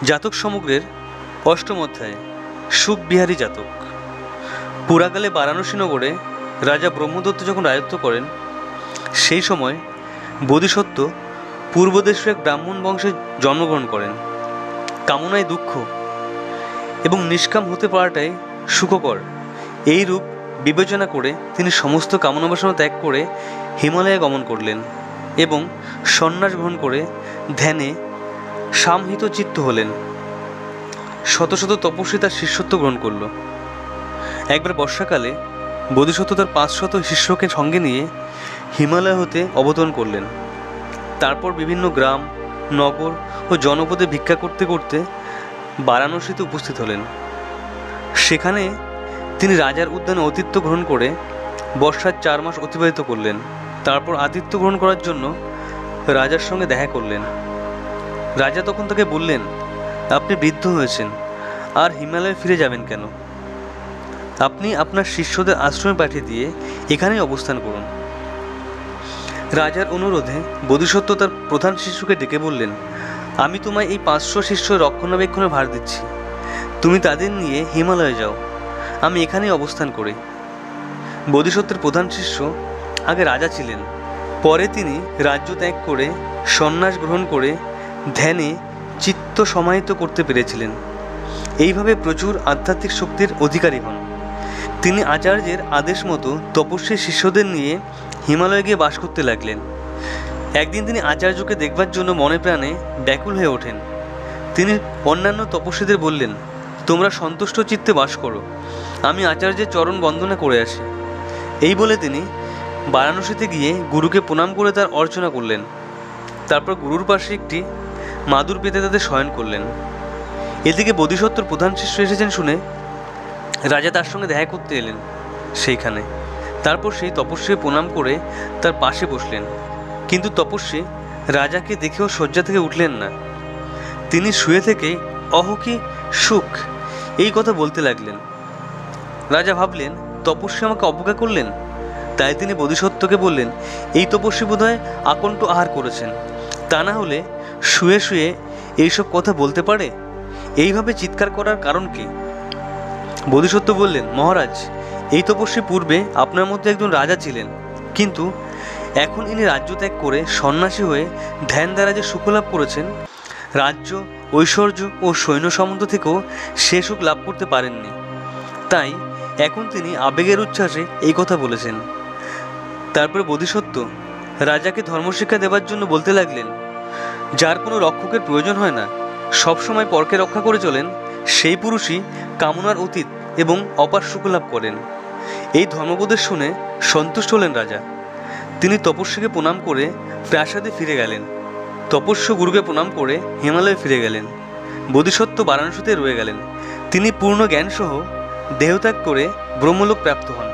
জাতক সমগ্রের অষ্টম অধ্যায় সুখবিহারী জাতক। পুরাকালে বারাণসী নগরে রাজা ব্রহ্মদত্ত যখন রাজত্ব করেন, সেই সময় বোধিসত্ত্ব পূর্বদেশের এক ব্রাহ্মণ বংশে জন্মগ্রহণ করেন। কামনায় দুঃখ এবং নিষ্কাম হতে পারাটাই সুখকর, এই রূপ বিবেচনা করে তিনি সমস্ত কামনা বাসনা ত্যাগ করে হিমালয়ে গমন করলেন এবং সন্ন্যাস গ্রহণ করে ধ্যানে সামহিত চিত্ত হলেন। শত শত তপস্বী তার শিষ্যত্ব গ্রহণ করল। একবার বর্ষাকালে বোধিসত্ত্ব তার 500 শিষ্যকে সঙ্গে নিয়ে হিমালয় হতে অবতরণ করলেন। তারপর বিভিন্ন গ্রাম, নগর ও জনপদে ভিক্ষা করতে করতে বারাণসীতে উপস্থিত হলেন। সেখানে তিনি রাজার উদ্যানে আতিথ্য গ্রহণ করে বর্ষার 4 মাস অতিবাহিত করলেন। তারপর আতিথ্য গ্রহণ করার জন্য রাজার সঙ্গে দেখা করলেন। রাজা তখন তাকে বললেন, আপনি বৃদ্ধ হয়েছেন, আর হিমালয়ে ফিরে যাবেন কেন? আপনি আপনার শিষ্যদের আশ্রমে পাঠিয়ে দিয়ে এখানেই অবস্থান করুন। রাজার অনুরোধে বোধিসত্ত্ব তার প্রধান শিষ্যকে ডেকে বললেন, আমি তোমায় এই 500 শিষ্য রক্ষণাবেক্ষণে ভার দিচ্ছি, তুমি তাদের নিয়ে হিমালয়ে যাও, আমি এখানেই অবস্থান করি। বোধিসত্ত্বের প্রধান শিষ্য আগে রাজা ছিলেন, পরে তিনি রাজ্য ত্যাগ করে সন্ন্যাস গ্রহণ করে ধ্যানে চিত্ত সমাহিত করতে পেরেছিলেন। এইভাবে প্রচুর আধ্যাত্মিক শক্তির অধিকারী হন। তিনি আচার্যের আদেশ মতো তপস্বী শিষ্যদের নিয়ে হিমালয়ে গিয়ে বাস করতে লাগলেন। একদিন তিনি আচার্যকে দেখবার জন্য মনে প্রাণে ব্যাকুল হয়ে ওঠেন। তিনি অন্যান্য তপস্বীদের বললেন, তোমরা সন্তুষ্ট চিত্তে বাস করো, আমি আচার্যের চরণ বন্দনা করে আসি। এই বলে তিনি বারাণসীতে গিয়ে গুরুকে প্রণাম করে তার অর্চনা করলেন। তারপর গুরুর পাশে একটি মাদুর পেতে তাদের শয়ন করলেন। এদিকে বোধিসত্ত্বর প্রধান শিষ্য এসেছেন শুনে রাজা তার সঙ্গে দেখা করতে এলেন সেইখানে। তারপর সেই তপস্বী প্রণাম করে তার পাশে বসলেন। কিন্তু তপস্বী রাজাকে দেখেও শয্যা থেকে উঠলেন না। তিনি শুয়ে থেকে অহ কি সুখ, এই কথা বলতে লাগলেন। রাজা ভাবলেন, তপস্বী আমাকে অবজ্ঞা করলেন। তাই তিনি বোধিসত্ত্বকে বললেন, এই তপস্বী বোধহয় আকণ্ঠ আহার করেছেন, তা না হলে শুয়ে শুয়ে এইসব কথা বলতে পারে? এইভাবে চিৎকার করার কারণ কি? বোধিসত্ত্ব বললেন, মহারাজ, এই তপস্বী পূর্বে আপনার মধ্যে একজন রাজা ছিলেন, কিন্তু এখন ইনি রাজ্য ত্যাগ করে সন্ন্যাসী হয়ে ধ্যান দ্বারা যে সুখ লাভ করেছেন, রাজ্য, ঐশ্বর্য ও সৈন্য সম্বন্ধ থেকেও সে সুখ লাভ করতে পারেননি। তাই এখন তিনি আবেগের উচ্ছ্বাসে এই কথা বলেছেন। তারপরে বোধিসত্ত্ব রাজাকে ধর্মশিক্ষা দেবার জন্য বলতে লাগলেন, যার কোনো রক্ষকের প্রয়োজন হয় না, সবসময় পরকে রক্ষা করে চলেন, সেই পুরুষই কামনার অতীত এবং অপার সুখ লাভ করেন। এই ধর্মবোধের শুনে সন্তুষ্ট হলেন রাজা। তিনি তপস্বীকে প্রণাম করে প্রাসাদে ফিরে গেলেন। তপস্বী গুরুকে প্রণাম করে হিমালয়ে ফিরে গেলেন। বোধিসত্ত্ব বারাণসীতে রয়ে গেলেন। তিনি পূর্ণ জ্ঞানসহ দেহত্যাগ করে ব্রহ্মলোক প্রাপ্ত হন।